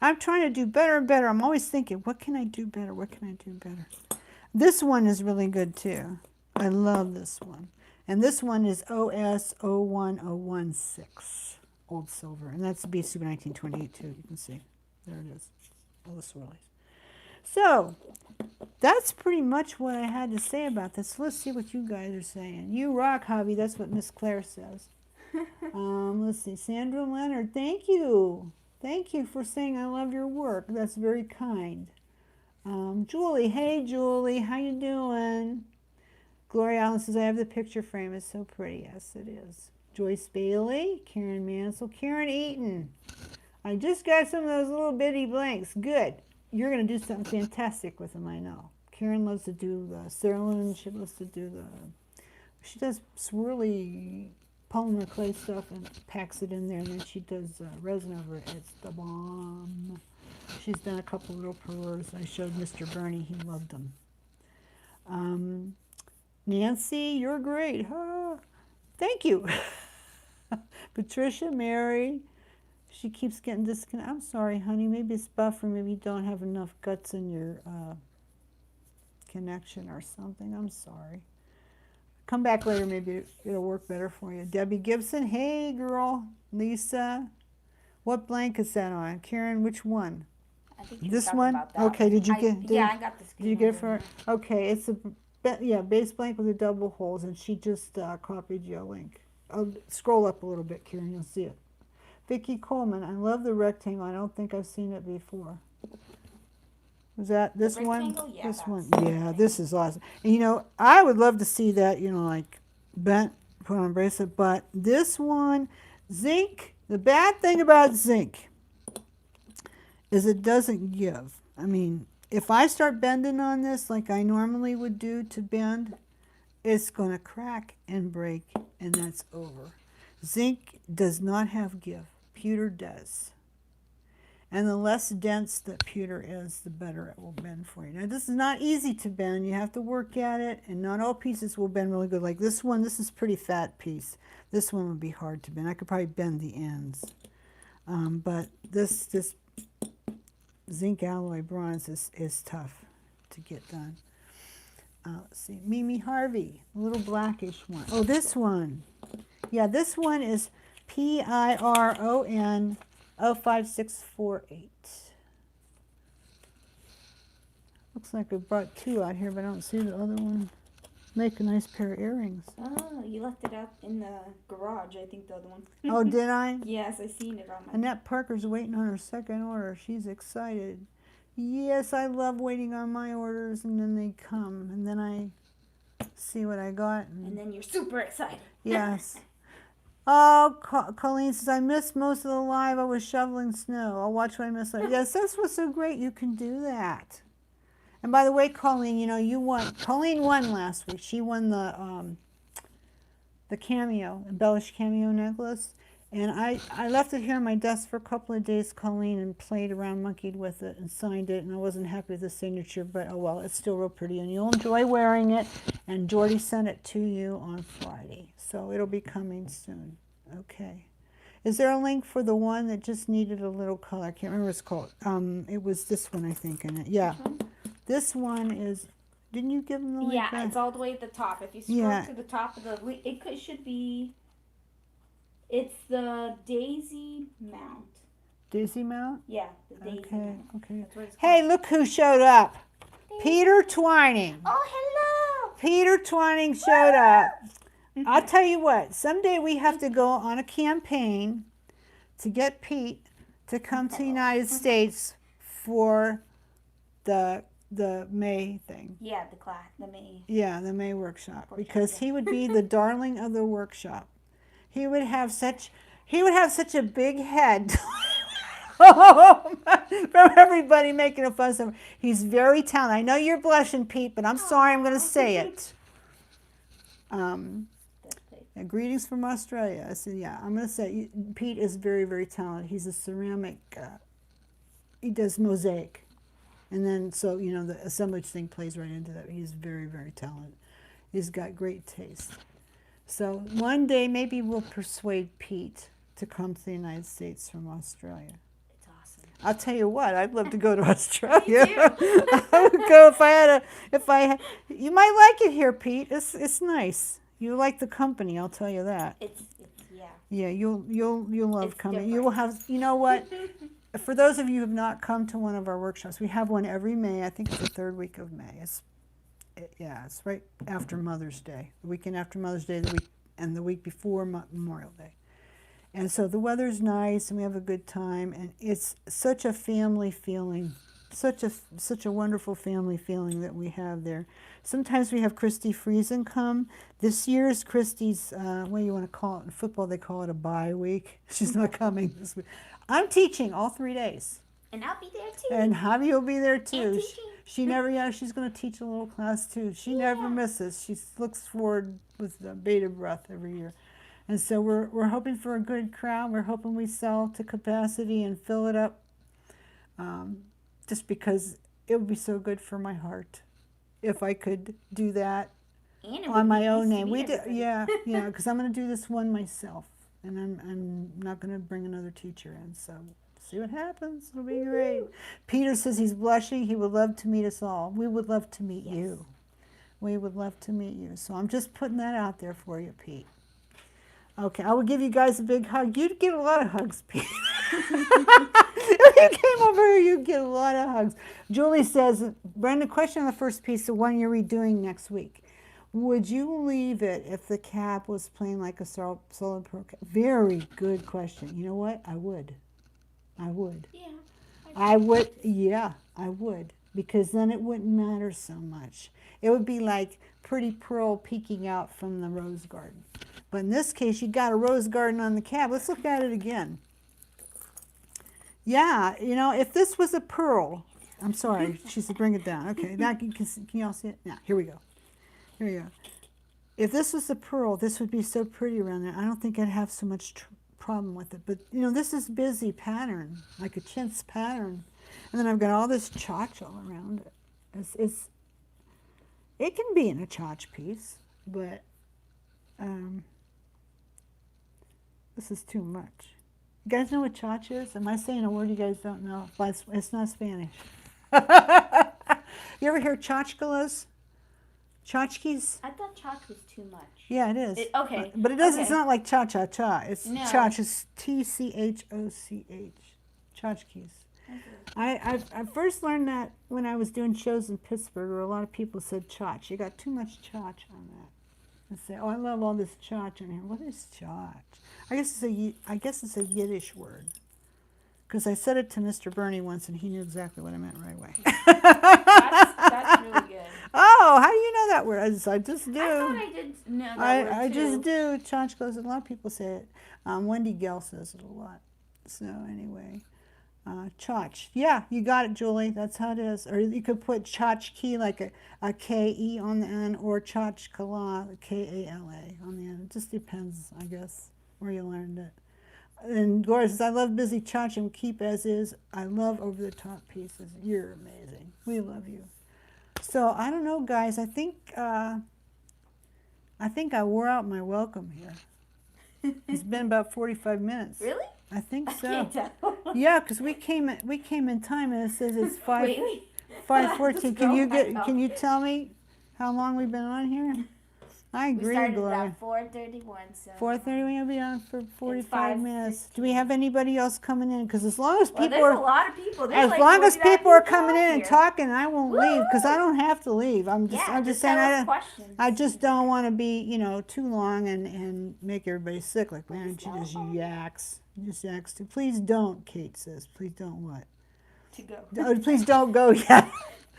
I'm trying to do better and better. I'm always thinking, what can I do better? What can I do better? This one is really good too. I love this one. And this one is OS 01016, old silver. And that's B Super 1928 too. You can see. There it is. All the swirlies. So, that's pretty much what I had to say about this. Let's see what you guys are saying. You rock, Javi. That's what Miss Claire says. Let's see. Sandra Leonard, thank you. Thank you for saying I love your work. That's very kind. Julie, hey Julie, how you doing? Gloria Allen says, I have the picture frame. It's so pretty. Yes, it is. Joyce Bailey, Karen Mansell, Karen Eaton. I just got some of those little bitty blanks. Good. You're going to do something fantastic with them, I know. Karen loves to do the cerulean. She loves to do she does swirly polymer clay stuff and packs it in there, and then she does resin over it. It's the bomb. She's done a couple little perlers. I showed Mr. Bernie. He loved them. Nancy, you're great. Huh? Thank you. Patricia, Mary. She keeps getting disconnected. I'm sorry, honey. Maybe it's buffer. Maybe you don't have enough guts in your connection or something. I'm sorry. Come back later. Maybe it'll work better for you. Debbie Gibson. Hey, girl. Lisa. What blank is that on? Karen, which one? I think you This talked one? about that. Okay. Did you get? Yeah, I got this. Did you get it for? Okay. It's a base blank with the double holes, and she just copied your link. I'll scroll up a little bit, Karen. You'll see it. Vicki Coleman, I love the rectangle. I don't think I've seen it before. Was that this one? Yeah, this one. Yeah, this is awesome. And I would love to see that, like bent, put on a bracelet. But this one, zinc, the bad thing about zinc is it doesn't give. I mean, if I start bending on this like I normally would do to bend, it's going to crack and break, and that's over. Zinc does not have give. Pewter does. And the less dense that pewter is, the better it will bend for you. Now, this is not easy to bend. You have to work at it, and not all pieces will bend really good. Like this one, this is a pretty fat piece. This one would be hard to bend. I could probably bend the ends. But this zinc alloy bronze is tough to get done. Let's see. Mimi Harvey, a little blackish one. Oh, this one. Yeah, this one is PIRON 05648. Looks like I brought two out here, but I don't see the other one. Make a nice pair of earrings. Oh, you left it out in the garage, I think, the other one. Oh, did I? Yes, I seen it on my... Annette Parker's waiting on her second order. She's excited. Yes, I love waiting on my orders, and then they come, and then I see what I got. And then you're super excited. Yes. Oh, Colleen says, I missed most of the live. I was shoveling snow. I'll watch what I missed. Yes, that's what's so great. You can do that. And by the way, Colleen, you won. Colleen won last week. She won the cameo, embellished cameo necklace. And I left it here on my desk for a couple of days, Colleen, and played around, monkeyed with it, and signed it. And I wasn't happy with the signature, but oh well, it's still real pretty. And you'll enjoy wearing it. And Jordy sent it to you on Friday. So it'll be coming soon. Okay. Is there a link for the one that just needed a little color? I can't remember what it's called. It was this one, I think, in it. Yeah. This one is, didn't you give them the link? Yeah, it's all the way at the top. If you scroll to the top of the, should be, it's the daisy mount. Daisy mount? Yeah, the daisy mount. Okay. That's what it's Hey, called. look who showed up. Peter Twining. Oh, hello. Peter Twining showed up. I'll tell you what, someday we have to go on a campaign to get Pete to come to the United States for the May thing. Yeah, the May. Yeah, the May workshop, because he would be the darling of the workshop. He would have such a big head from everybody making a fuss of him. He's very talented. I know you're blushing, Pete, but I'm sorry, I'm going to say it. Greetings from Australia. I said, yeah, I'm going to say Pete is very, very talented. He's a ceramic, he does mosaic. And then, so, the assemblage thing plays right into that. He's very, very talented. He's got great taste. So one day maybe we'll persuade Pete to come to the United States from Australia. It's awesome. I'll tell you what, I'd love to go to Australia. Me too. I would go you might like it here, Pete. It's nice. You like the company, I'll tell you that. It's yeah. Yeah, you'll love It's coming. You will have, you know what? For those of you who have not come to one of our workshops, we have one every May. I think it's the third week of May. It's right after Mother's Day, the weekend after Mother's Day, the week before Memorial Day. And so the weather's nice, and we have a good time, and it's such a family feeling, such a wonderful family feeling that we have there. Sometimes we have Christy Friesen come. This year's Christy's, what do you want to call it? In football, they call it a bye week. She's not coming this week. I'm teaching all 3 days. And I'll be there too. And Javi will be there too. And teaching. She never, she's going to teach a little class too. She never misses. She looks forward with bated breath every year. And so we're hoping for a good crowd. We're hoping we sell to capacity and fill it up, just because it would be so good for my heart if I could do that on my own name. Because I'm going to do this one myself, and I'm not going to bring another teacher in. So see what happens. It'll be great. Peter says he's blushing. He would love to meet us all. We would love to meet you. We would love to meet you. So I'm just putting that out there for you, Pete. Okay, I will give you guys a big hug. You'd get a lot of hugs, Pete. If you came over here, you'd get a lot of hugs. Julie says, Brenda, question on the first piece, the one you're redoing next week. Would you leave it if the cap was playing like a solid pro cap? Very good question. You know what? I would. I would. Yeah. I would. Because then it wouldn't matter so much. It would be like pretty pearl peeking out from the rose garden. But in this case, you got a rose garden on the cap. Let's look at it again. Yeah, if this was a pearl, I'm sorry, she said bring it down. Okay, now can you all see it? Now, here we go. Here we go. If this was a pearl, this would be so pretty around there. I don't think I'd have so much problem with it. But, this is busy pattern, like a chintz pattern. And then I've got all this chotch all around it. It can be in a chotch piece, but this is too much. You guys know what chotch is? Am I saying a word you guys don't know? But it's not Spanish. You ever hear tchotchkes? Tchotchkes? I thought chotch was too much. Yeah, it is. Okay. But it doesn't. It's not like cha-cha-cha. It's No. chotch. It's Tchoch. Tchotchkes. I first learned that when I was doing shows in Pittsburgh, where a lot of people said chotch. You got too much chotch on that. And say, oh, I love all this chotch in here. What is chotch? I guess it's a Yiddish word. Because I said it to Mr. Bernie once, and he knew exactly what I meant right away. That's really good. Oh, how do you know that word? I just do. I thought I did know that word I too. just do. Tchotchkes. A lot of people say it. Wendy Gell says it a lot. So anyway. Chotch. Yeah, you got it, Julie. That's how it is. Or you could put tchotchke, like a K-E on the end, or tchotchkala, K-A-L-A on the end. It just depends, I guess, where you learned it. And Gloria says, I love busy tchotch and keep as is. I love over-the-top pieces. You're amazing. We love you. So, I don't know, guys. I think I wore out my welcome here. It's been about 45 minutes. Really? I think so. I can't tell. Yeah, because we came in time, and it says it's 5:14. Can you tell me how long we've been on here? I agree, We started Gloria. at 4:31, so. 4:30. We'll be on for 45 minutes. 5:15. Do we have anybody else coming in? Because as long as Well, people there's a are, lot of people. There's as like long as 49 people are coming in and here. talking, I won't leave because I don't have to leave. I'm just saying tell us questions. I just don't want to be too long and make everybody sick. Like, why don't you just yaks? Just yaks too. Please don't, Kate says. Please don't what? To go. Oh, please don't go yet.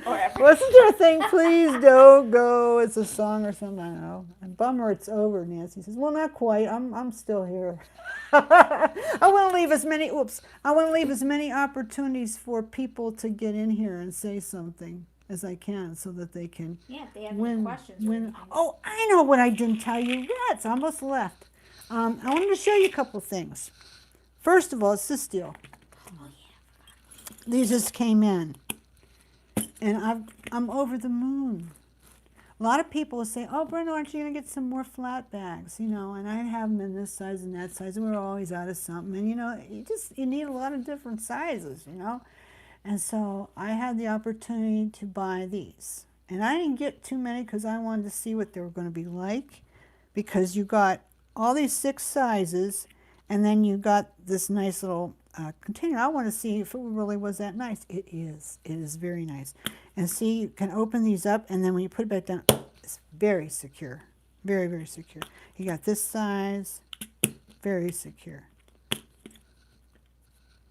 Or ever. Wasn't there a thing? Please don't go. It's a song or something. I don't know. And bummer, it's over. Nancy says, "Well, not quite. I'm still here. I want to leave as many. I want to leave as many opportunities for people to get in here and say something as I can, so that they can Yeah, if they have any questions. or anything. Oh, I know what I didn't tell you. Yeah, it's almost left. I wanted to show you a couple things. First of all, it's this deal. Oh, yeah. These just came in. And I'm over the moon. A lot of people will say, oh, Brenda, aren't you going to get some more flat bags? You know, and I have them in this size and that size, and we're always out of something. And, you know, you need a lot of different sizes, you know. And so I had the opportunity to buy these. And I didn't get too many because I wanted to see what they were going to be like, because you got all these 6 sizes, and then you got this nice little container. I want to see if it really was that nice. It is. It is very nice. And see, you can open these up, and then when you put it back down, it's very secure. Very, very secure. You got this size, very secure.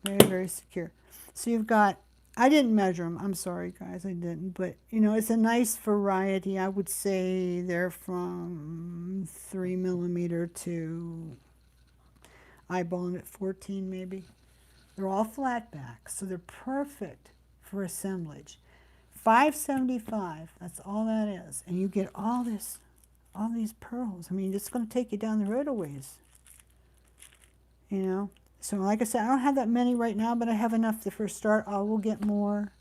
Very, very secure. So you've got, I didn't measure them. I'm sorry, guys, I didn't. But, you know, it's a nice variety. I would say they're from 3 millimeter to eyeballing at 14 maybe. They're all flat back, so they're perfect for assemblage. $5.75, that's all that is. And you get all these pearls. I mean, it's going to take you down the road a ways. You know? So like I said, I don't have that many right now, but I have enough to first start. I will get more.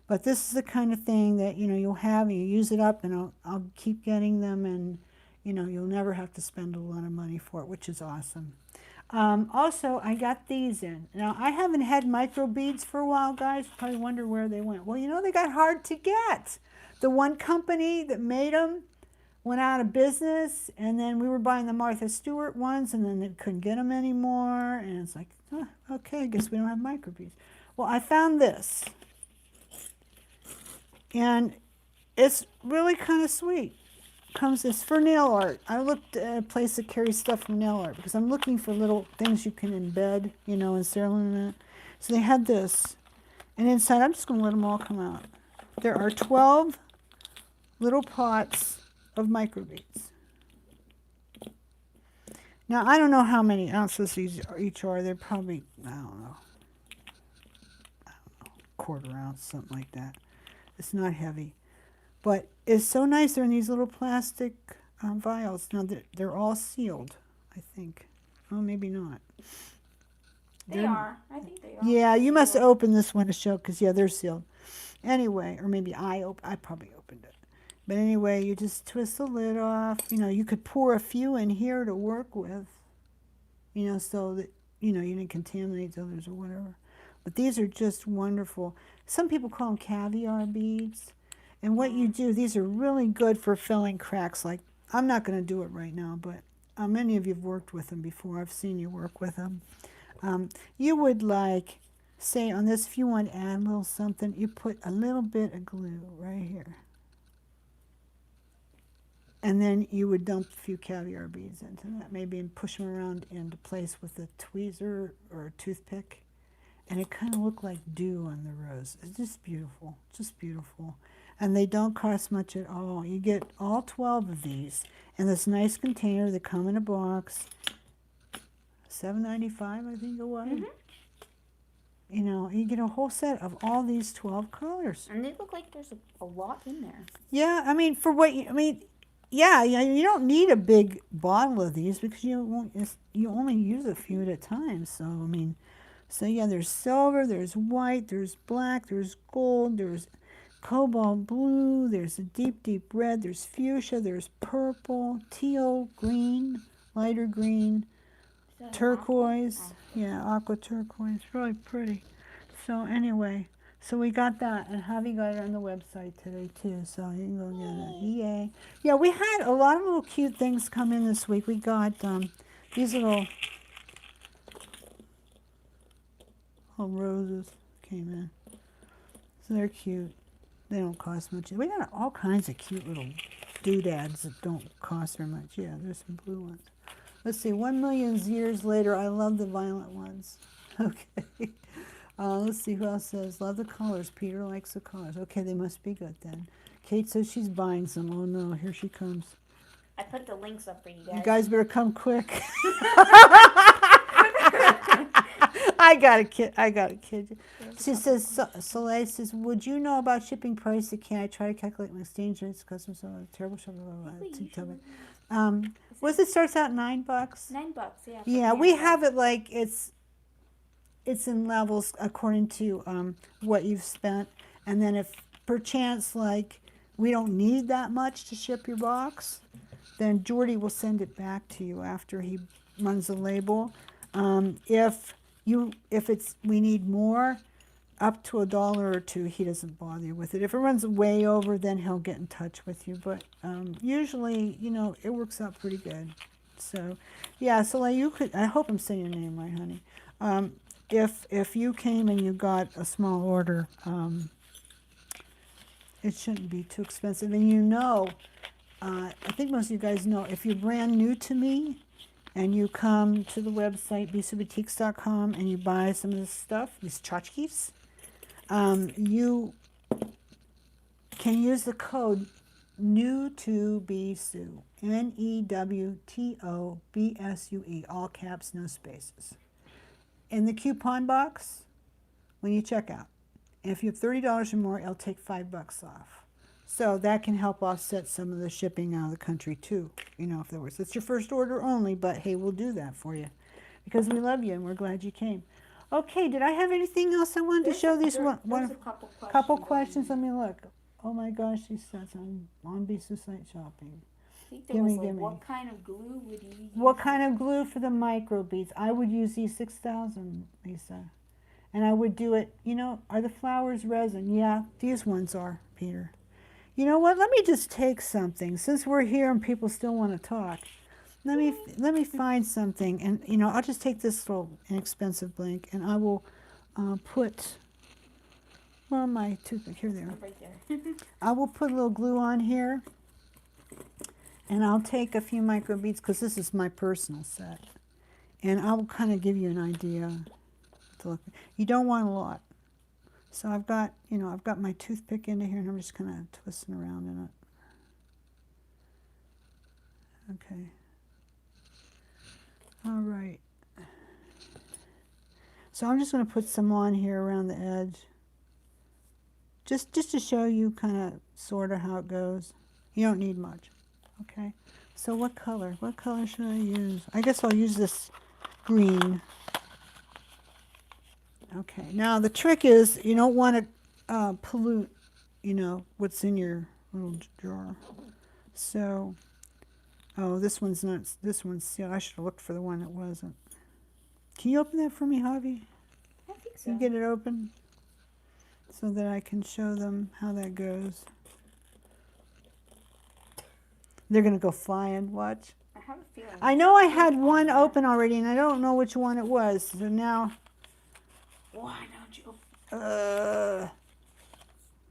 But this is the kind of thing that, you know, you'll have, and you use it up, and I'll keep getting them, and, you know, you'll never have to spend a lot of money for it, which is awesome. Also, I got these in. Now, I haven't had micro beads for a while, guys. Probably wonder where they went. Well, you know, they got hard to get. The one company that made them went out of business, and then we were buying the Martha Stewart ones, and then they couldn't get them anymore, and it's like, oh, okay, I guess we don't have micro beads. Well, I found this, and it's really kind of sweet. It's for nail art. I looked at a place that carries stuff for nail art because I'm looking for little things you can embed, you know, in ceramic. So they had this, and inside, I'm just going to let them all come out. There are 12 little pots of microbeads. Now, I don't know how many ounces each are. They're probably, I don't know, quarter ounce, something like that. It's not heavy. But it's so nice. They're in these little plastic vials. Now, they're all sealed, I think. Oh, maybe not. They are. I think they are. Yeah, you must open this one to show, because, yeah, they're sealed. Anyway, or maybe I probably opened it. But anyway, you just twist the lid off. You know, you could pour a few in here to work with, you know, so that, you know, you didn't contaminate the others or whatever. But these are just wonderful. Some people call them caviar beads. And what you do, these are really good for filling cracks. Like, I'm not going to do it right now, but many of you have worked with them before. I've seen you work with them. You would, like, say on this, if you want to add a little something, you put a little bit of glue right here. And then you would dump a few caviar beads into that, maybe, and push them around into place with a tweezer or a toothpick. And it kind of looked like dew on the rose. It's just beautiful, just beautiful. And they don't cost much at all. You get all 12 of these in this nice container. They come in a box. $7.95, I think it was. You know, you get a whole set of all these 12 colors. And they look like there's a lot in there. Yeah, I mean, for what you, I mean, yeah, you don't need a big bottle of these because you only use a few at a time. So, I mean, so yeah, there's silver, there's white, there's black, there's gold, there's cobalt blue, there's a deep, deep red, there's fuchsia, there's purple, teal, green, lighter green, turquoise. Yeah, aqua turquoise. Really pretty. So anyway, so we got that, and Javi got it on the website today too, so you can go get it. Yay. Yeah, we had a lot of little cute things come in this week. We got these little roses came in. So they're cute. They don't cost much. We got all kinds of cute little doodads that don't cost very much. Yeah, there's some blue ones. Let's see, 1 million years later, I love the violet ones. Okay. Let's see who else says, love the colors. Peter likes the colors. Okay, they must be good then. Kate says she's buying some. Oh no, here she comes. I put the links up for you guys. You guys better come quick. I got a kid. She says, Soleil says, would you know about shipping price? Can I try to calculate my exchange rates? Customs are terrible. What it starts out $9? $9, yeah. Yeah, we have it like it's in levels according to what you've spent, and then if perchance like we don't need that much to ship your box, then Jordy will send it back to you after he runs the label. If we need more, up to $1 or $2, he doesn't bother you with it. If it runs way over, then he'll get in touch with you. But usually, you know, it works out pretty good. So, yeah. So like you could. I hope I'm saying your name right, honey. If you came and you got a small order, it shouldn't be too expensive. And you know, I think most of you guys know, if you're brand new to me and you come to the website bcboutiques.com and you buy some of this stuff, these tchotchkes, you can use the code NEWTOBSUE, NEWTOBSUE, all caps, no spaces, in the coupon box when you check out. And if you have $30 or more, it'll take $5 off. So that can help offset some of the shipping out of the country too. You know, if there was, it's your first order only, but hey, we'll do that for you because we love you and we're glad you came. Okay, did I have anything else I wanted to show these? There's a couple questions. Let me look. Oh my gosh, she says I'm on Bisa site shopping. I think there was like, what kind of glue would you use? What kind of glue for the micro beads? I would use E6000, Lisa. And I would do it, you know, are the flowers resin? Yeah, these ones are, Peter. You know what? Let me just take something. Since we're here and people still want to talk, let me find something. And, you know, I'll just take this little inexpensive blank and I will put, where are my toothpick? Here they are. Right there. I will put a little glue on here. And I'll take a few micro beads because this is my personal set. And I will kind of give you an idea to look. You don't want a lot. So I've got, you know, I've got my toothpick into here and I'm just kind of twisting around in it. Okay. All right. So I'm just going to put some on here around the edge. Just to show you kind of sort of how it goes. You don't need much. Okay. So what color? What color should I use? I guess I'll use this green. Okay, now the trick is you don't want to pollute, you know, what's in your little jar. So, oh, this one's not, this one's sealed. I should have looked for the one that wasn't. Can you open that for me, Javi? I think so. You get it open so that I can show them how that goes. They're going to go flying, watch. I have a feeling. I know I had one open already and I don't know which one it was. So now... Why don't you?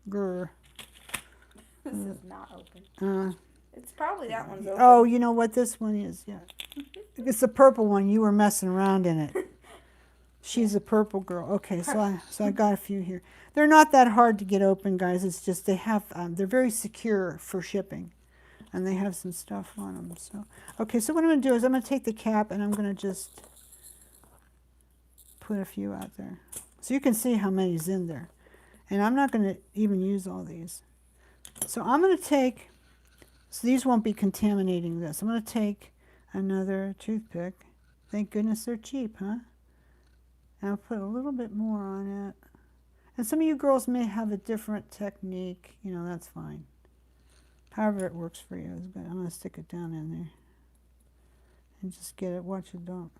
Grr. This is not open. It's probably that one's open. Oh, you know what this one is? Yeah. It's the purple one. You were messing around in it. She's a purple girl. Okay, so I got a few here. They're not that hard to get open, guys. It's just they have they're very secure for shipping, and they have some stuff on them. So okay, so what I'm going to do is I'm going to take the cap and I'm going to just put a few out there, so you can see how many's in there. And I'm not going to even use all these. So I'm going to take. So these won't be contaminating this. I'm going to take another toothpick. Thank goodness they're cheap, huh? And I'll put a little bit more on it. And some of you girls may have a different technique. You know, that's fine. However it works for you is good. I'm going to stick it down in there. And just get it. Watch it don't.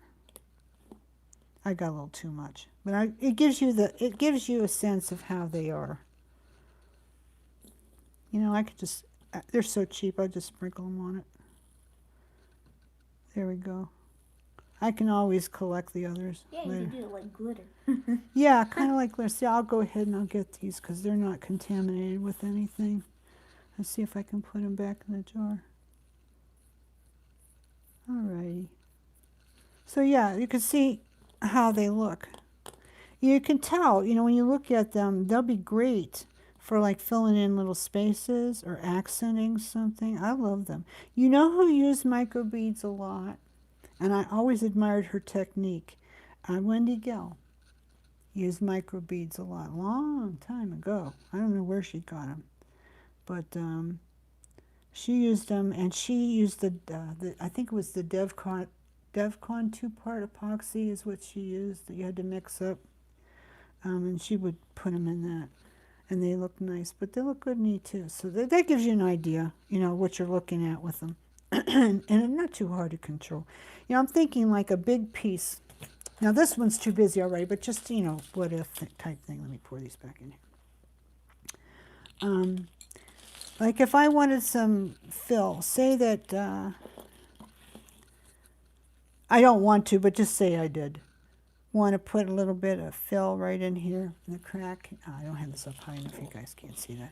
I got a little too much. But it gives you a sense of how they are. You know, I could just... They're so cheap, I just sprinkle them on it. There we go. I can always collect the others. Yeah, later. You can do it like glitter. Yeah, kind of like glitter. See, I'll go ahead and I'll get these because they're not contaminated with anything. Let's see if I can put them back in the jar. Alrighty. So yeah, you can see how they look. You can tell, you know, when you look at them, they'll be great for like filling in little spaces or accenting something. I love them. You know who used micro beads a lot? And I always admired her technique. Wendy Gill used micro beads a lot, long time ago. I don't know where she got them. But she used them, and she used the I think it was the DevCon 2-part epoxy is what she used that you had to mix up. And she would put them in that. and they look nice, but they look good neat too. So that gives you an idea, you know, what you're looking at with them. And they're not too hard to control. You know, I'm thinking like a big piece. Now this one's too busy already, but just, you know, what if type thing. Let me pour these back in here. Like if I wanted some fill, say that, I don't want to, but just say I did. Want to put a little bit of fill right in here in the crack. Oh, I don't have this up high enough, you guys can't see that.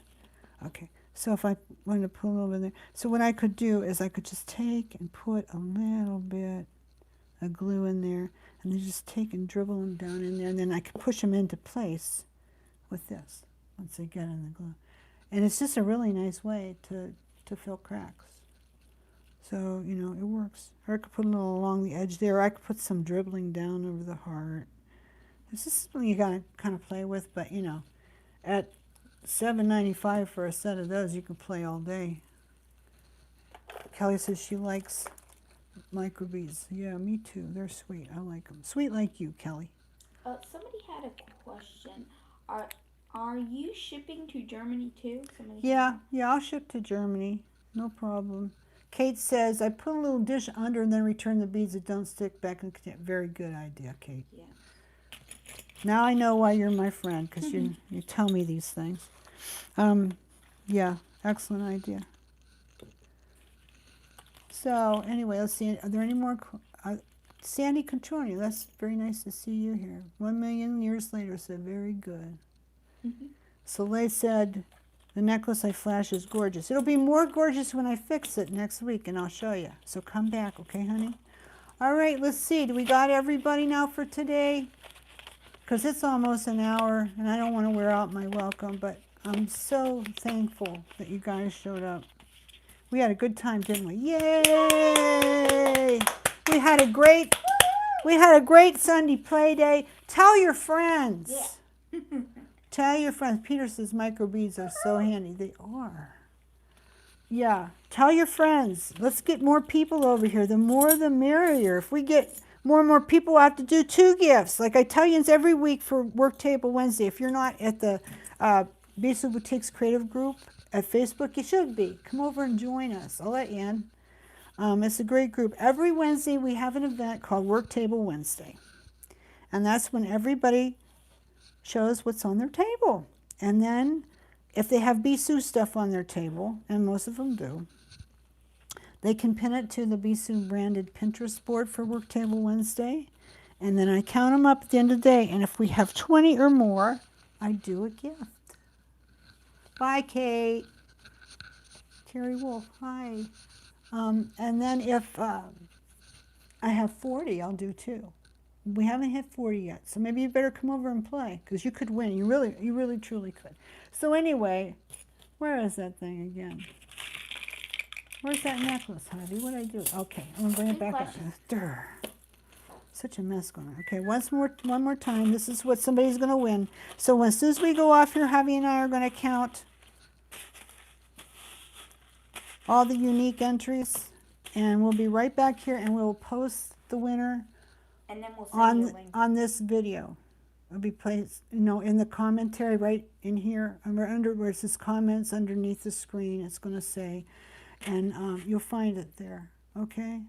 Okay, so if I wanted to put a little bit there, so what I could do is I could just take and put a little bit of glue in there, and then just take and dribble them down in there, and then I could push them into place with this once they get in the glue. And it's just a really nice way to fill cracks. So, you know, it works. Or I could put a little along the edge there. Or I could put some dribbling down over the heart. This is something you gotta kind of play with, but you know, at $7.95 for a set of those, you can play all day. Kelly says she likes microbeads. Yeah, me too. They're sweet. I like them. Sweet like you, Kelly. Somebody had a question. Are you shipping to Germany too? Yeah, I'll ship to Germany. No problem. Kate says, I put a little dish under and then return the beads that don't stick back in the container. Very good idea, Kate. Yeah. Now I know why you're my friend, because you tell me these things. Yeah, excellent idea. So anyway, let's see. Are there any more? Sandy Controni, that's very nice to see you here. 1 million years later said, very good. Soleil said, the necklace I flash is gorgeous. It'll be more gorgeous when I fix it next week, and I'll show you. So come back, okay, honey? All right, let's see. Do we got everybody now for today? Because it's almost an hour, and I don't want to wear out my welcome, but I'm so thankful that you guys showed up. We had a good time, didn't we? Yay! We had a great Sunday play day. Tell your friends. Yeah. Tell your friends. Peter says microbeads are so handy. They are. Yeah. Tell your friends. Let's get more people over here. The more the merrier. If we get more and more people, we'll have to do 2 gifts. Like I tell you, it's every week for Work Table Wednesday. If you're not at the Bissell Boutiques Creative Group at Facebook, you should be. Come over and join us. I'll let you in. It's a great group. Every Wednesday we have an event called Work Table Wednesday. And that's when everybody shows what's on their table. And then if they have Bissell stuff on their table, and most of them do, they can pin it to the Bissell branded Pinterest board for Work Table Wednesday. And then I count them up at the end of the day. And if we have 20 or more, I do a gift. Bye, Kate. Terry Wolf, hi. And then if I have 40, I'll do 2. We haven't hit 40 yet, so maybe you better come over and play, because you could win. You really, truly could. So anyway, where is that thing again? Where's that necklace, Harvey? What did I do? Okay, I'm gonna bring it back up. Durr. Such a mess going on. Okay, one more time. This is what somebody's gonna win. So as soon as we go off here, Javi and I are gonna count all the unique entries, and we'll be right back here, and we'll post the winner. And then we'll send you a link. On this video. It'll be placed, you know, in the commentary right in here. Under where it says comments underneath the screen, it's going to say, and you'll find it there. Okay?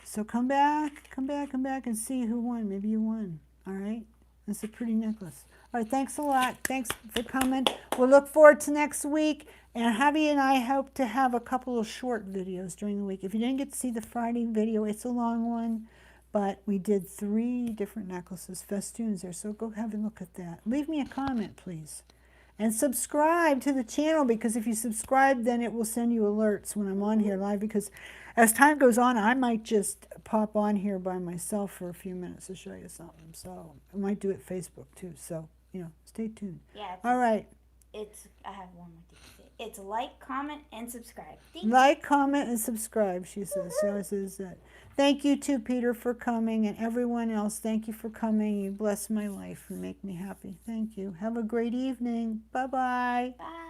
So come back and see who won. Maybe you won. All right? It's a pretty necklace. All right, thanks a lot. Thanks for coming. We'll look forward to next week. And Javi and I hope to have a couple of short videos during the week. If you didn't get to see the Friday video, it's a long one. But we did 3 different necklaces, festoons there, so go have a look at that. Leave me a comment, please. And subscribe to the channel, because if you subscribe, then it will send you alerts when I'm on here live, because as time goes on, I might just pop on here by myself for a few minutes to show you something. So I might do it Facebook too, so, you know, stay tuned. Yeah. All right. I have one more thing to say. It's like, comment, and subscribe. Like, comment, and subscribe, she says. She always says that. Thank you too, Peter, for coming, and everyone else, thank you for coming. You bless my life and make me happy. Thank you. Have a great evening. Bye-bye. Bye.